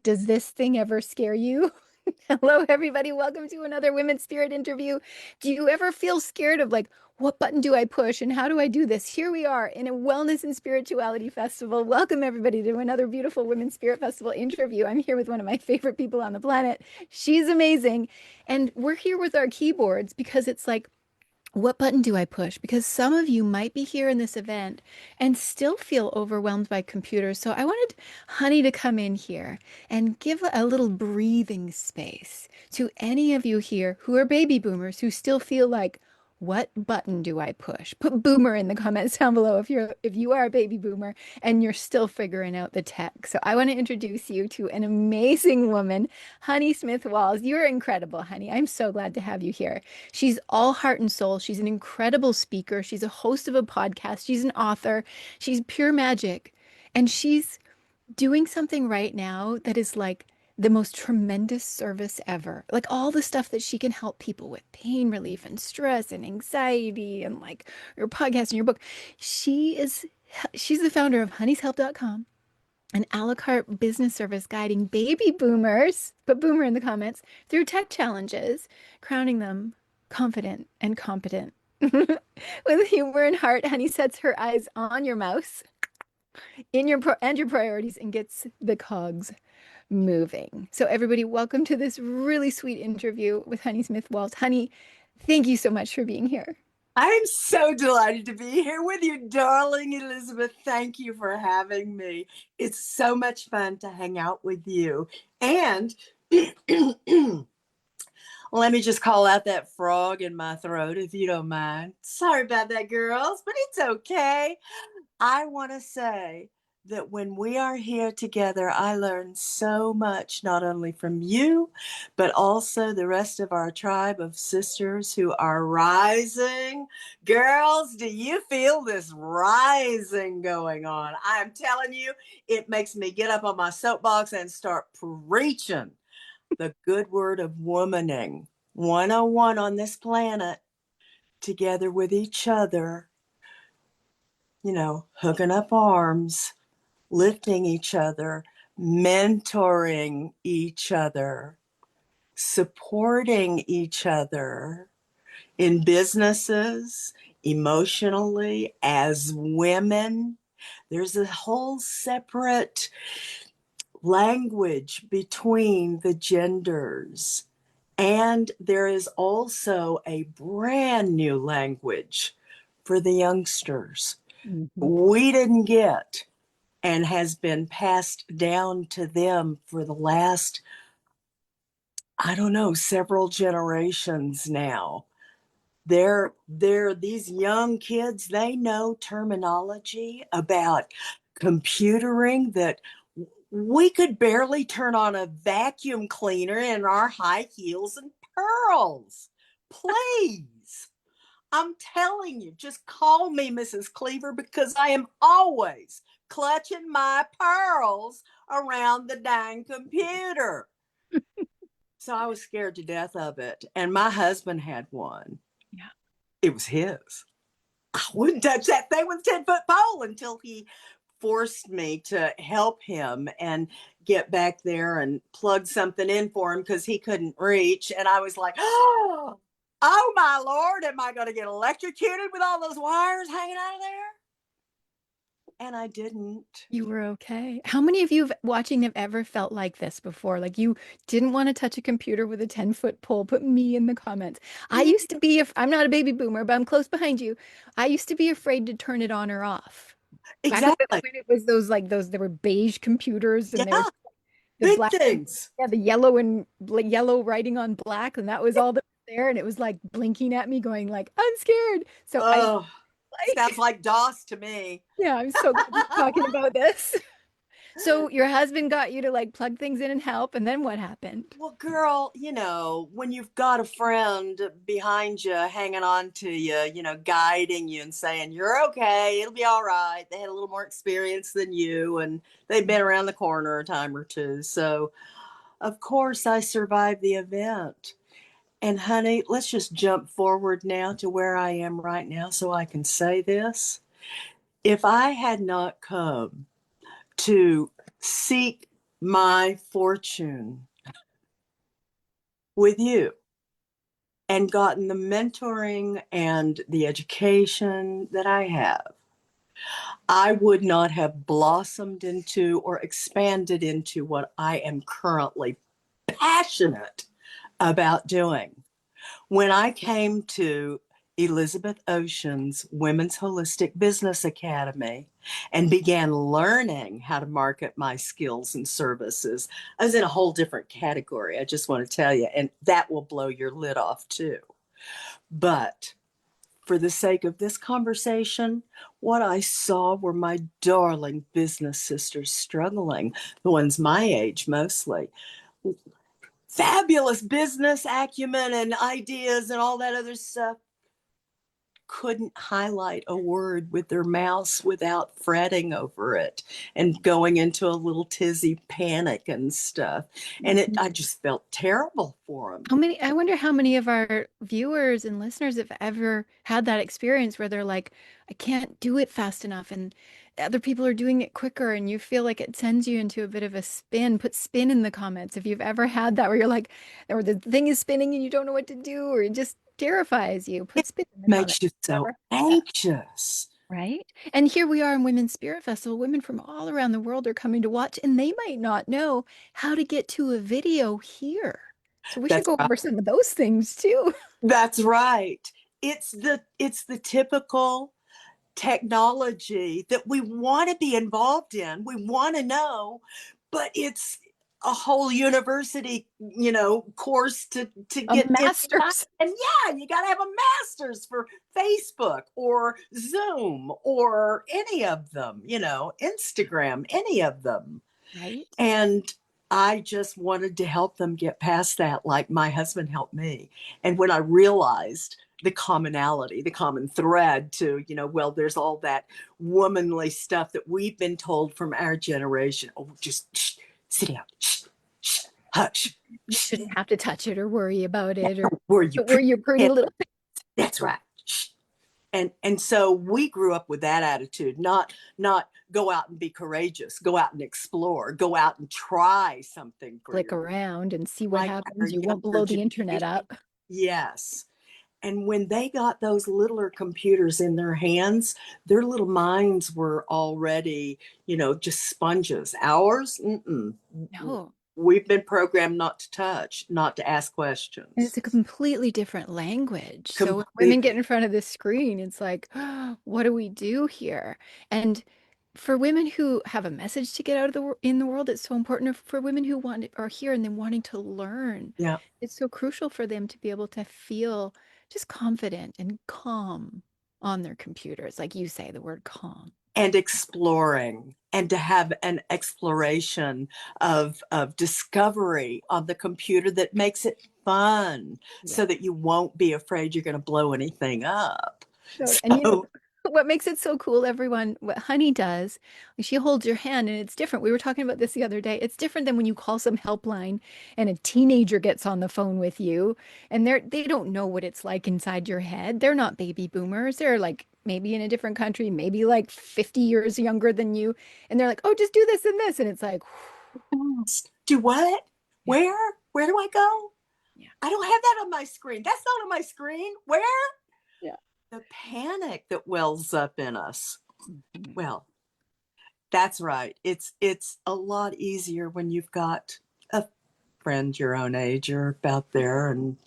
Does this thing ever scare you? Hello, everybody. Welcome to another Women's Spirit interview. Do you ever feel scared of like, what button do I push and how do I do this? Here we are in a Wellness and Spirituality Festival. Welcome, everybody, to another beautiful Women's Spirit Festival interview. I'm here with one of my favorite people on the planet. She's amazing. And we're here with our keyboards because it's like, what button do I push? Because some of you might be here in this event and still feel overwhelmed by computers. So I wanted Honey to come in here and give a little breathing space to any of you here who are baby boomers who still feel like, what button do I push? Put boomer in the comments down below if you are a baby boomer and you're still figuring out the tech. So I want to introduce you to an amazing woman, Honey Smith Walls. You're incredible, Honey. I'm so glad to have you here. She's all heart and soul. She's an incredible speaker. She's a host of a podcast. She's an author. She's pure magic. And she's doing something right now that is like the most tremendous service ever. Like all the stuff that she can help people with pain relief and stress and anxiety and like your podcast and your book. She's the founder of honeyshelp.com, an a la carte business service guiding baby boomers, put boomer in the comments, through tech challenges, crowning them confident and competent. With humor and heart, Honey sets her eyes on your mouse, in your priorities, and gets the cogs moving. So everybody, welcome to this really sweet interview with Honey Smith Walls. Honey, thank you so much for being here. I'm so delighted to be here with you, darling Elizabeth. Thank you for having me. It's so much fun to hang out with you. And let me just call out that frog in my throat, if you don't mind. Sorry about that, girls, but it's okay. I want to say that when we are here together, I learn so much, not only from you, but also the rest of our tribe of sisters who are rising. Girls, do you feel this rising going on? I'm telling you, it makes me get up on my soapbox and start preaching the good word of womaning 101 on this planet, together with each other, hooking up arms, lifting each other, mentoring each other, supporting each other in businesses, emotionally, as women. There's a whole separate language between the genders. And there is also a brand new language for the youngsters we didn't get and has been passed down to them for the last, I don't know, several generations now. They're these young kids, they know terminology about computering that we could barely turn on a vacuum cleaner in our high heels and pearls. Please. I'm telling you, just call me Mrs. Cleaver, because I am always clutching my pearls around the dang computer. So I was scared to death of it. And my husband had one. Yeah. It was his. I wouldn't touch that thing with a 10-foot pole until he forced me to help him and get back there and plug something in for him because he couldn't reach. And I was like, oh my Lord, am I going to get electrocuted with all those wires hanging out of there? And I didn't. You were okay. How many of you watching have ever felt like this before? Like you didn't want to touch a computer with a 10-foot pole? Put me in the comments. I used to be, I'm not a baby boomer, but I'm close behind you. I used to be afraid to turn it on or off. Back Exactly. when it was those, there were beige computers and there Yeah, was the big black, things. yeah, the yellow and yellow writing on black. And that was all that was there. And it was like blinking at me going like, I'm scared. So I Oh, sounds like, like DOS to me. yeah, I'm so glad we're talking about this. So your husband got you to like plug things in and help, and then what happened? Well, girl, when you've got a friend behind you, hanging on to you, guiding you and saying, you're okay, it'll be all right. They had a little more experience than you, and they've been around the corner a time or two. So, of course, I survived the event. And honey, let's just jump forward now to where I am right now so I can say this. If I had not come to seek my fortune with you and gotten the mentoring and the education that I have, I would not have blossomed into or expanded into what I am currently passionate about doing. When I came to Elizabeth Ocean's Women's Holistic Business Academy and began learning how to market my skills and services, I was in a whole different category. I just want to tell you, and that will blow your lid off too. But for the sake of this conversation, what I saw were my darling business sisters struggling, the ones my age mostly. Fabulous business acumen and ideas and all that other stuff. Couldn't highlight a word with their mouse without fretting over it and going into a little tizzy panic and stuff. And I just felt terrible for them. I wonder how many of our viewers and listeners have ever had that experience where they're like, I can't do it fast enough, and other people are doing it quicker, and you feel like it sends you into a bit of a spin. Put spin in the comments if you've ever had that where you're like, or the thing is spinning and you don't know what to do, or it just terrifies you. It Put spin in the makes comments. you so Ever had that? anxious. Right? And here we are in Women's Spirit Festival. Women from all around the world are coming to watch, and they might not know how to get to a video here. So we should That's go right. over some of those things too. That's right. It's the typical technology that we want to be involved in. We want to know, but it's a whole university, course to A get inside. master's. And yeah, you got to have a master's for Facebook or Zoom or any of them, Instagram, any of them. Right? And I just wanted to help them get past that, like my husband helped me. And when I realized the commonality, the common thread to, well, there's all that womanly stuff that we've been told from our generation. Oh, just sit down, hush, You shouldn't have to touch it or worry about it or were you but we're pretty? your pretty little That's right. And so we grew up with that attitude, not go out and be courageous, go out and explore, go out and try something for click your around and see what like our happens. You won't younger blow the internet generation. up. Yes. And when they got those littler computers in their hands, their little minds were already, just sponges. Ours, No. we've been programmed not to touch, not to ask And questions. it's a completely different language. So when women get Completely. in front of this screen, it's like, what do we do here? And for women who have a message to get out of in the world, it's so important for women who are here and then wanting to learn. Yeah. It's so crucial for them to be able to feel just confident and calm on their computers. Like you say, the word calm. And exploring and to have an exploration of discovery on the computer that makes it fun Yeah. so that you won't be afraid you're going to blow anything up. And you know So what makes it so cool, everyone, what Honey does, she holds your hand and it's different. We were talking about this the other day. It's different than when you call some helpline and a teenager gets on the phone with you and they don't know what it's like inside your head. They're not baby boomers. They're like maybe in a different country, maybe like 50 years younger than you. And they're like, oh, just do this and this. And it's like, do what? yeah, Where do I go? yeah, I don't have that on my screen. That's not on my screen. Where? yeah. The panic that wells up in us. Mhm. Well, that's right. It's a lot easier when you've got a friend your own age or about there, and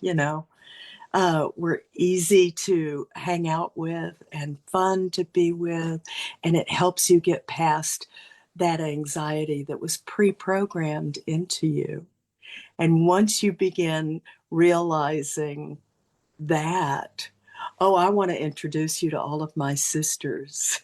we're easy to hang out with and fun to be with, and it helps you get past that anxiety that was pre-programmed into you. And once you begin realizing that, oh, I want to introduce you to all of my sisters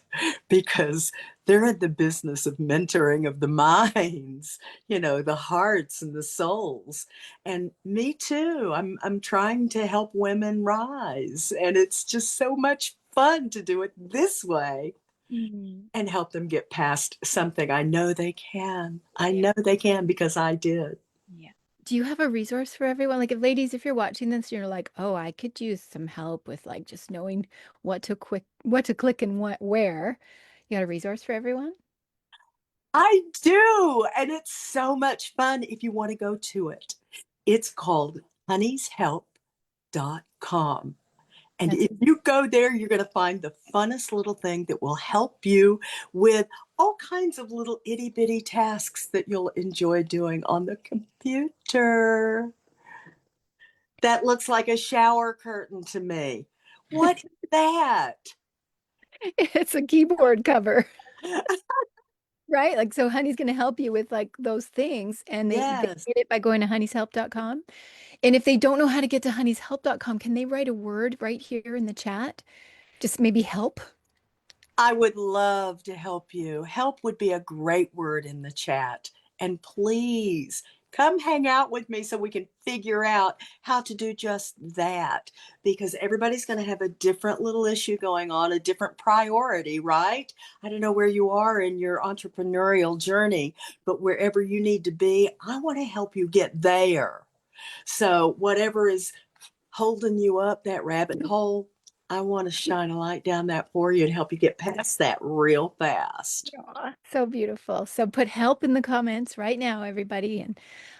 because they're in the business of mentoring of the minds, the hearts and the souls. And me too. I'm trying to help women rise. And it's just so much fun to do it this way Mhm. and help them get past something. I know they can. I Yeah. know they can because I did. Yeah. Do you have a resource for everyone? Like, if ladies, if you're watching this, you're like, oh, I could use some help with like just knowing what to click and what where. You got a resource for everyone? I do. And it's so much fun if you want to go to it. It's called honeyshelp.com. And That's if you go there, you're going to find the funnest little thing that will help you with all kinds of little itty bitty tasks that you'll enjoy doing on the computer. That looks like a shower curtain to me. What is that? it's a keyboard cover. Right? Like, so Honey's going to help you with like those things. And they Yes. get it by going to honeyshelp.com. And if they don't know how to get to honeyshelp.com, can they write a word right here in the chat? Just maybe help. I would love to help you. Help would be a great word in the chat. And please come hang out with me so we can figure out how to do just that. Because everybody's going to have a different little issue going on, a different priority, right? I don't know where you are in your entrepreneurial journey, but wherever you need to be, I want to help you get there. So, whatever is holding you up that rabbit hole, I want to shine a light down that for you and help you get past that real fast. Aw, so beautiful. So put help in the comments right now, everybody. And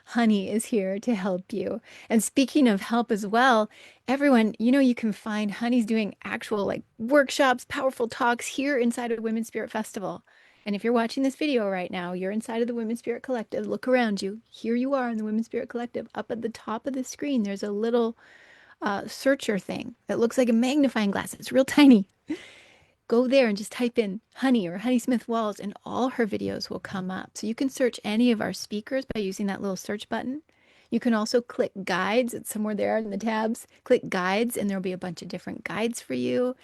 Honey is here to help you. And speaking of help as well, everyone, you can find Honey's doing actual like workshops, powerful talks here inside of Women's Spirit Festival. And if you're watching this video right now, you're inside of the Women's Spirit Collective. Look around you. Here you are in the Women's Spirit Collective. Up at the top of the screen, there's a little searcher thing that looks like a magnifying glass. It's real tiny. Go there and just type in Honey or Honey Smith Walls, and all her videos will come up. So you can search any of our speakers by using that little search button. You can also click guides. It's somewhere there in the tabs. Click guides, and there'll be a bunch of different guides for you.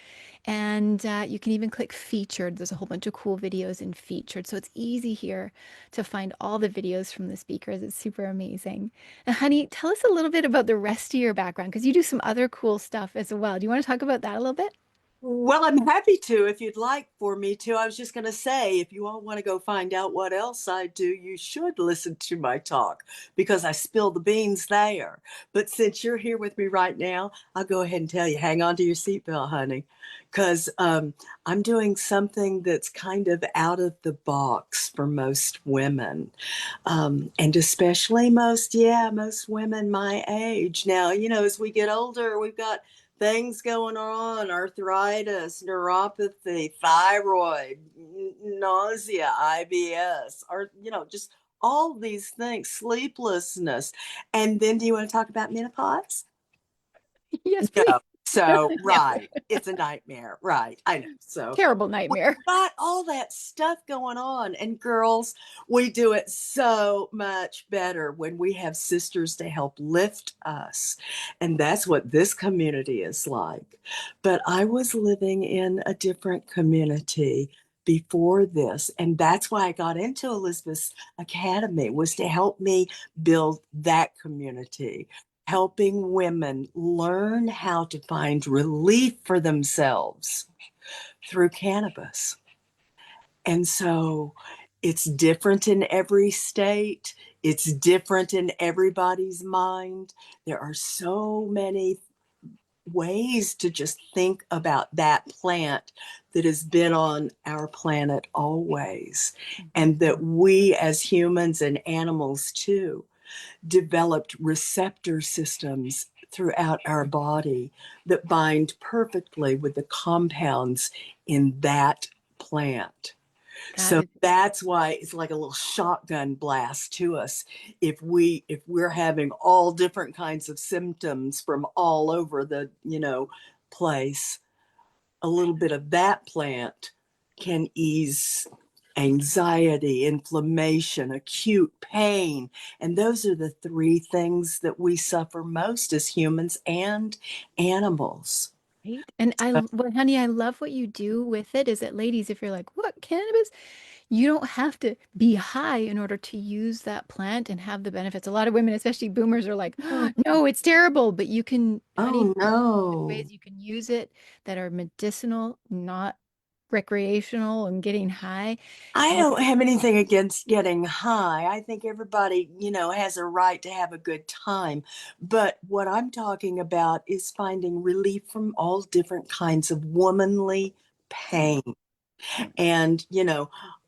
And you can even click featured. There's a whole bunch of cool videos in featured. So it's easy here to find all the videos from the speakers. It's super amazing. And Honey, tell us a little bit about the rest of your background because you do some other cool stuff as well. Do you want to talk about that a little bit? Well, I'm happy to if you'd like for me to. I was just going to say, if you all want to go find out what else I do, you should listen to my talk because I spill the beans there. But since you're here with me right now, I'll go ahead and tell you hang on to your seatbelt, honey, because I'm doing something that's kind of out of the box for most women. And especially most women my age. Now, as we get older, we've got things going on, arthritis, neuropathy, thyroid, nausea, IBS, or, just all these things, sleeplessness. And then do you want to talk about menopause? Yes, No. please. So, No. right. It's a nightmare. Right. I know. So, Terrible we've nightmare. got all that stuff going on. And girls, we do it so much better when we have sisters to help lift us. And that's what this community is like. But I was living in a different community before this. And that's why I got into Elizabeth's Academy, was to help me build that community, helping women learn how to find relief for themselves through cannabis. And so it's different in every state, it's different in everybody's mind. There are so many ways to just think about that plant that has been on our planet always, and that we as humans and animals too developed receptor systems throughout our body that bind perfectly with the compounds in that plant. That So is that's why it's like a little shotgun blast to us. If we're having all different kinds of symptoms from all over the, place, a little bit of that plant can ease anxiety, inflammation, acute pain. And those are the three things that we suffer most as humans and animals. great. And well, honey, I love what you do with it. Is that, ladies, if you're like, what, cannabis? You don't have to be high in order to use that plant and have the benefits. A lot of women, especially boomers, are like, Oh, no, it's terrible. But honey, oh no. ways you can use it that are medicinal, not recreational and getting high. I And don't have anything against getting high. I think everybody, has a right to have a good time. But what I'm talking about is finding relief from all different kinds of womanly pain. yeah, And,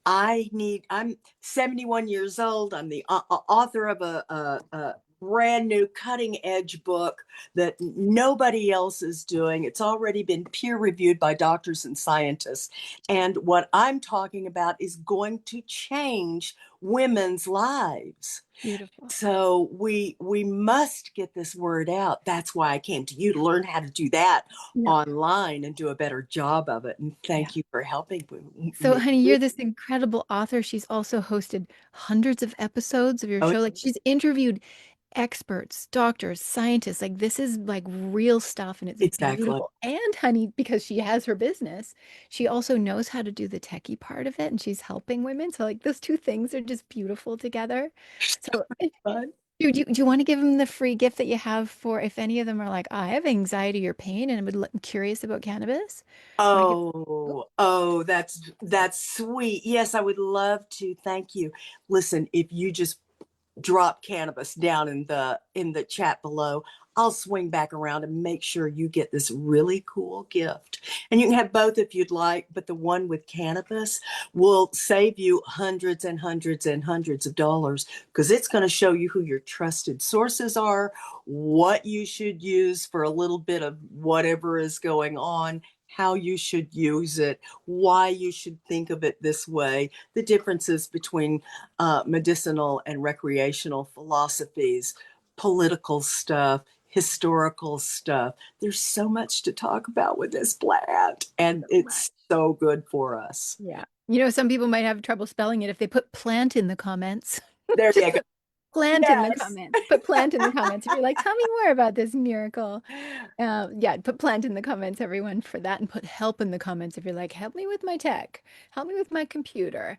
I'm 71 years old. I'm the author of a brand new cutting edge book that nobody else is doing. It's already been peer reviewed by doctors and scientists. And what I'm talking about is going to change women's lives. Beautiful. So we must get this word out. That's why I came to you to learn how to do that Yeah. online and do a better job of it. And Yeah. thank you for helping So, me. honey, you're this incredible author. She's also hosted hundreds of episodes of your Oh, show. Like, she's interviewed experts, doctors, scientists. Like, this is like real stuff and it's exactly. beautiful. And, honey, because she has her business, she also knows how to do the techie part of it and she's helping women. So, like, those two things are just beautiful together. So, Fun. do you want to give them the free gift that you have for if any of them are like, I have anxiety or pain and I'm curious about cannabis? Want to give? Oh, that's sweet. Yes, I would love to. Thank you. Listen, if you just drop cannabis down in the chat below, I'll swing back around and make sure you get this really cool gift. And you can have both if you'd like, but the one with cannabis will save you hundreds and hundreds and hundreds of dollars because it's going to show you who your trusted sources are, what you should use for a little bit of whatever is going on, how you should use it, why you should think of it this way, the differences between medicinal and recreational philosophies, political stuff, historical stuff. There's so much to talk about with this plant, and it's so good for us. Yeah. You know, some people might have trouble spelling it if they put plant in the comments. There Just you go. put plant in the Yes. comments. Put plant in the comments. If you're like, tell me more about this miracle. Yeah, put plant in the comments, everyone, for that. And put help in the comments if you're like, help me with my tech. Help me with my computer.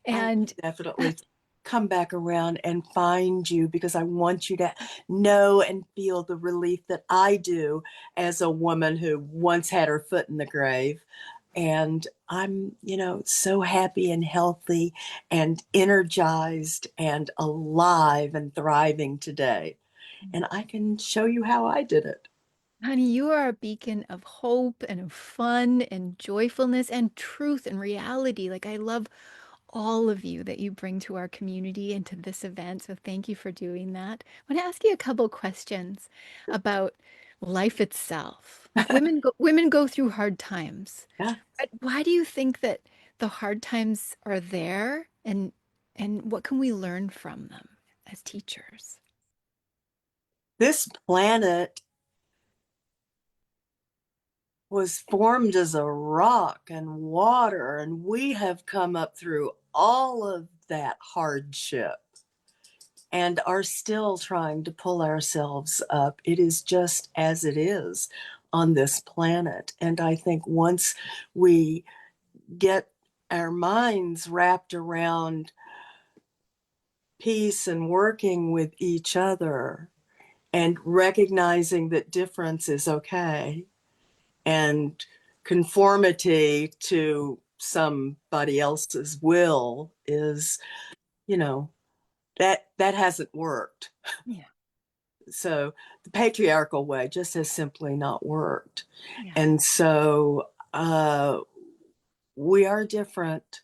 I will And definitely come back around and find you because I want you to know and feel the relief that I do as a woman who once had her foot in the grave. And I'm, so happy and healthy and energized and alive and thriving today. And I can show you how I did it. honey, you are a beacon of hope and of fun and joyfulness and truth and reality. Like, I love all of you that you bring to our community and to this event. So thank you for doing that. I want to ask you a couple questions about life itself. Like women go through hard times. Yeah. But why do you think that the hard times are there and what can we learn from them as teachers? This planet was formed as a rock and water, and we have come up through all of that hardship and are still trying to pull ourselves up. It is just as it is on this planet. And I think once we get our minds wrapped around peace and working with each other and recognizing that difference is okay and conformity to somebody else's will is, you know, that hasn't worked. Yeah. So the patriarchal way just has simply not worked. Yeah. And so we are different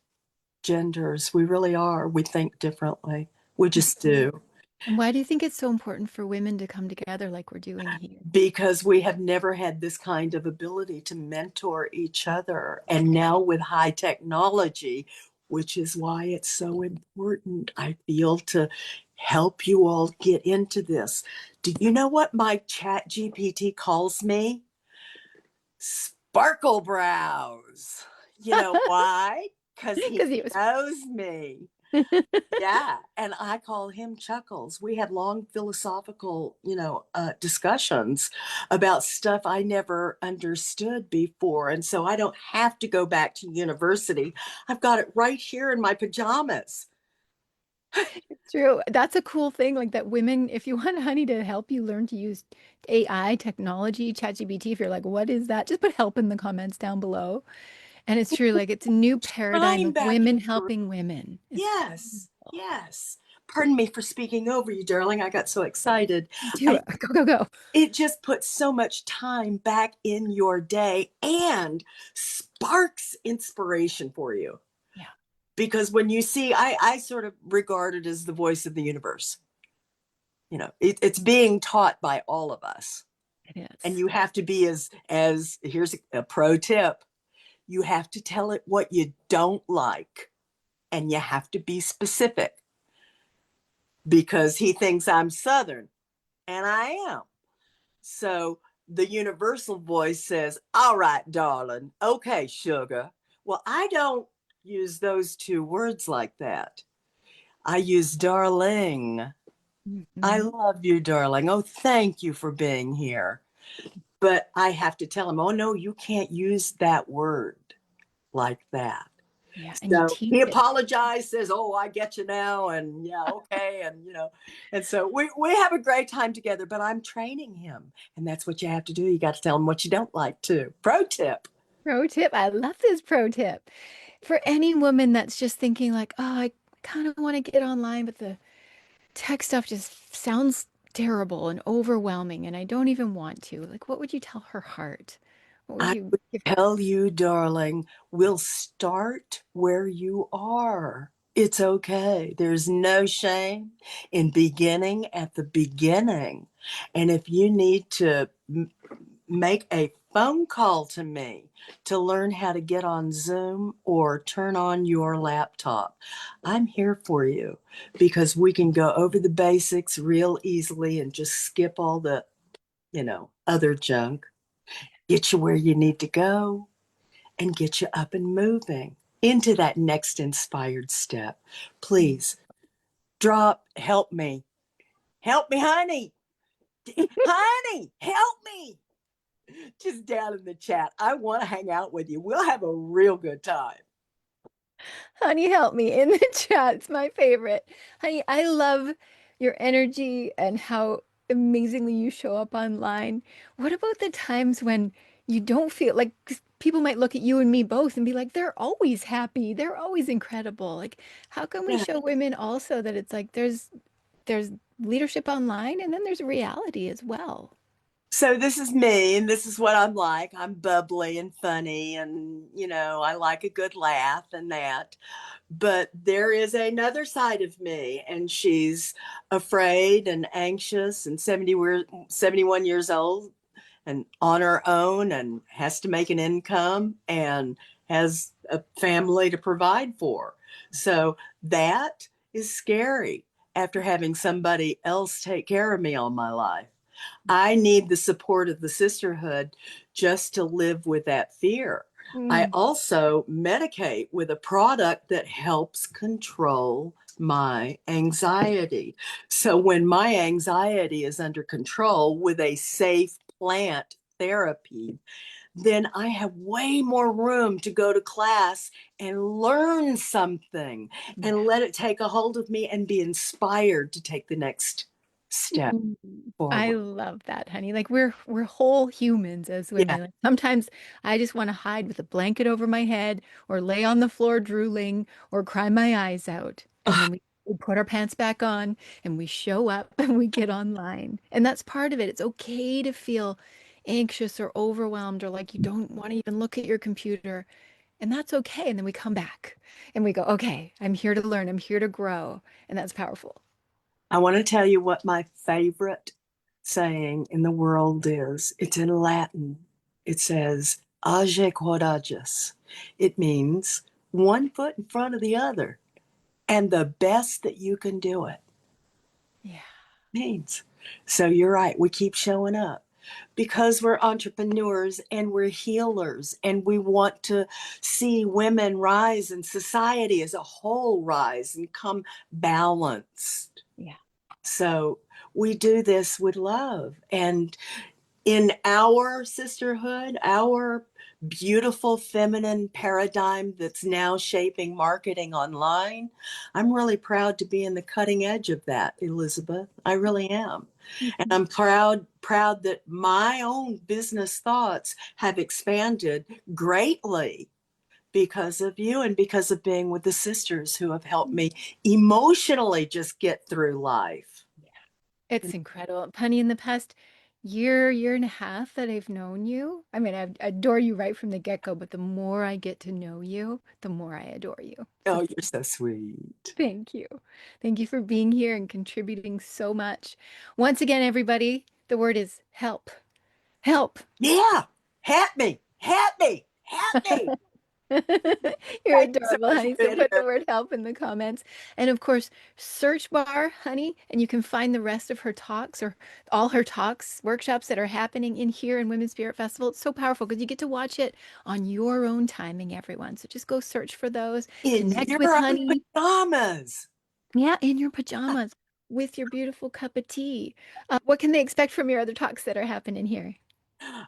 genders. We really are. We think differently. We just do. And why do you think it's so important for women to come together like we're doing here? Because we have never had this kind of ability to mentor each other. And now with high technology, which is why it's so important, I feel, to help you all get into this. Do you know what my chat GPT calls me? Sparkle brows. You know why? Because he Because he was knows me. Yeah, and I call him Chuckles. We had long philosophical, discussions about stuff I never understood before. And so I don't have to go back to university. I've got it right here in my pajamas. true. That's a cool thing, like that women, if you want honey to help you learn to use AI technology, ChatGPT, if you're like, what is that? Just put help in the comments down below. And it's true, like it's a new paradigm I'm of back in women the room. helping women. It's Yes, yes. Pardon me for speaking over you, darling. I got so excited. do I, it. Go, go, go. it just puts so much time back in your day and sparks inspiration for you. Yeah. Because when you see, I sort of regard it as the voice of the universe. It's being taught by all of us. It And is. you have to be as here's a pro tip. You have to tell it what you don't like, and you have to be specific, because he thinks I'm Southern, and I am. So the universal voice says, all right, darling. Okay, sugar. Well, I don't use those two words like that. I use darling. I Mhm. love you, darling. Oh, thank you for being here. But I have to tell him, oh, no, you can't use that word like that. Yeah, and you So teach he it. apologized, says, oh, I get you now. And yeah, okay. And so we have a great time together, but I'm training him. And that's what you have to do. You got to tell him what you don't like too. Pro tip. Pro tip. I love this pro tip. For any woman that's just thinking like, oh, I kind of want to get online, but the tech stuff just sounds terrible and overwhelming, and I don't even want to. Like, what would you tell her heart? What would I you would give her? tell you, darling, we'll start where you are. It's okay. There's no shame in beginning at the beginning. And if you need to make a phone call to me to learn how to get on Zoom or turn on your laptop, I'm here for you, because we can go over the basics real easily and just skip all the, other junk, get you where you need to go, and get you up and moving into that next inspired step. Please help me, honey. Honey, help me. Just down in the chat. I want to hang out with you. We'll have a real good time. Honey, help me in the chat. It's my favorite. Honey, I love your energy and how amazingly you show up online. What about the times when you don't feel like 'cause people might look at you and me both and be like, they're always happy, they're always incredible. Like, how can we Yeah. show women also that it's like there's leadership online and then there's reality as well? So this is me, and this is what I'm like. I'm bubbly and funny, and I like a good laugh and that. But there is another side of me, and she's afraid and anxious and 71 years old and on her own and has to make an income and has a family to provide for. So that is scary after having somebody else take care of me all my life. I need the support of the sisterhood just to live with that fear. I Mm. also medicate with a product that helps control my anxiety. So when my anxiety is under control with a safe plant therapy, then I have way more room to go to class and learn something Yeah. and let it take a hold of me and be inspired to take the next step Mm. I forward. love that, honey. Like we're whole humans as Yeah. women. Like sometimes I just want to hide with a blanket over my head or lay on the floor drooling or cry my eyes out. And then we put our pants back on and we show up and we get online. And that's part of it. It's okay to feel anxious or overwhelmed or like you don't want to even look at your computer. And that's okay. And then we come back and we go, okay, I'm here to learn. I'm here to grow. And that's powerful. I want to tell you what my favorite saying in the world is. It's in Latin. It says, Age quodagus. It means one foot in front of the other and the best that you can do it Yeah. means. So you're right. We keep showing up because we're entrepreneurs and we're healers and we want to see women rise and society as a whole rise and come balanced. Yeah. So we do this with love. And in our sisterhood, our beautiful feminine paradigm that's now shaping marketing online, I'm really proud to be in the cutting edge of that, Elizabeth. I really am. And Mhm. I'm proud that my own business thoughts have expanded greatly because of you and because of being with the sisters who have helped me emotionally just get through life. It's incredible. Honey, in the past, year and a half that I've known you. I mean, I adore you right from the get-go, but the more I get to know you, the more I adore you. So Oh, you're so sweet. thank you. Thank you for being here and contributing so much. Once again, everybody, the word is help. Help. Yeah. Help me. Help me. Help me. You're Thank you so adorable, much for honey. So being put the here. word help in the comments. And of course, search bar, honey, and you can find the rest of her talks or all her talks, workshops that are happening in here in Women's Spirit Festival. It's so powerful because you get to watch it on your own timing, everyone. So just go search for those, In connect with your own honey. pajamas. Yeah, in your pajamas with your beautiful cup of tea. What can they expect from your other talks that are happening here?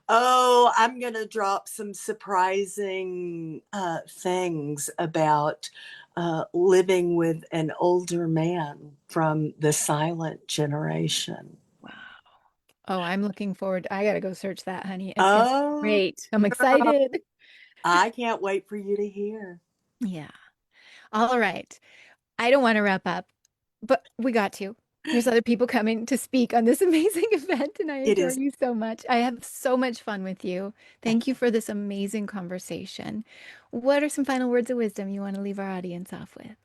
Oh, I'm going to drop some surprising things about living with an older man from the silent generation. Wow. Oh, I'm looking forward. I gotta go search that, honey. It's gonna be Oh, great. I'm girl, excited. I can't wait for you to hear. Yeah. All right. I don't want to wrap up, but we got to. There's other people coming to speak on this amazing event, and I It adore is. you so much. I have so much fun with you. Thank you for this amazing conversation. What are some final words of wisdom you want to leave our audience off with?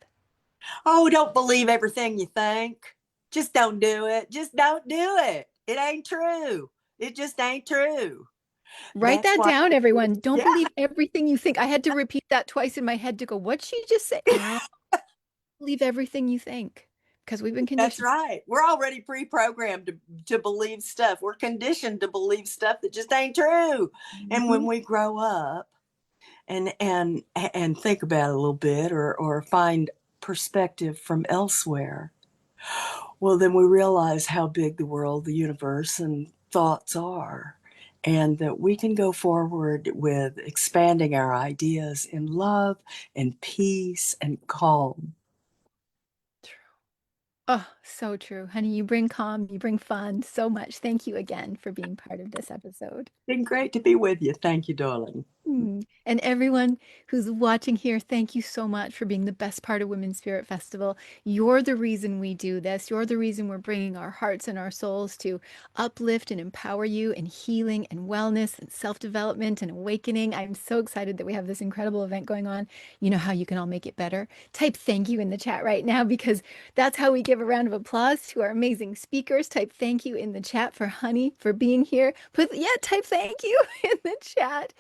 Oh, don't believe everything you think. Just don't do it. Just don't do it. It ain't true. It just ain't true. Write That's that why, down, everyone. Don't yeah, believe everything you think. I had to repeat that twice in my head to go, what'd she just say? No, believe everything you think because we've been that's conditioned. right. We're already pre-programmed to believe stuff. We're conditioned to believe stuff that just ain't true. And when Mhm. we grow up and think about it a little bit or find perspective from elsewhere, well, then we realize how big the world, the universe, and thoughts are, and that we can go forward with expanding our ideas in love and peace and calm. Oh, so true. Honey, you bring calm, you bring fun so much. Thank you again for being part of this episode. Been great to be with you. Thank you, darling. And everyone who's watching here, thank you so much for being the best part of Women's Spirit Festival. You're the reason we do this. You're the reason we're bringing our hearts and our souls to uplift and empower you in healing and wellness and self-development and awakening. I'm so excited that we have this incredible event going on. You know how you can all make it better? Type thank you in the chat right now because that's how we give a round of applause to our amazing speakers. Type thank you in the chat for Honey for being here. Type thank you in the chat.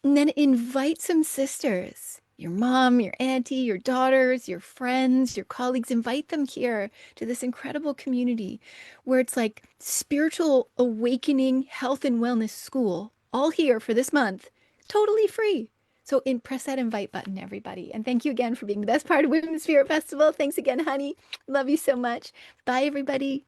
And then invite some sisters, your mom, your auntie, your daughters, your friends, your colleagues. Invite them here to this incredible community where it's like spiritual awakening, health and wellness school, all here for this month, totally free. So press that invite button, everybody. And thank you again for being the best part of Women's Spirit Festival. Thanks again, honey. Love you so much. Bye, everybody.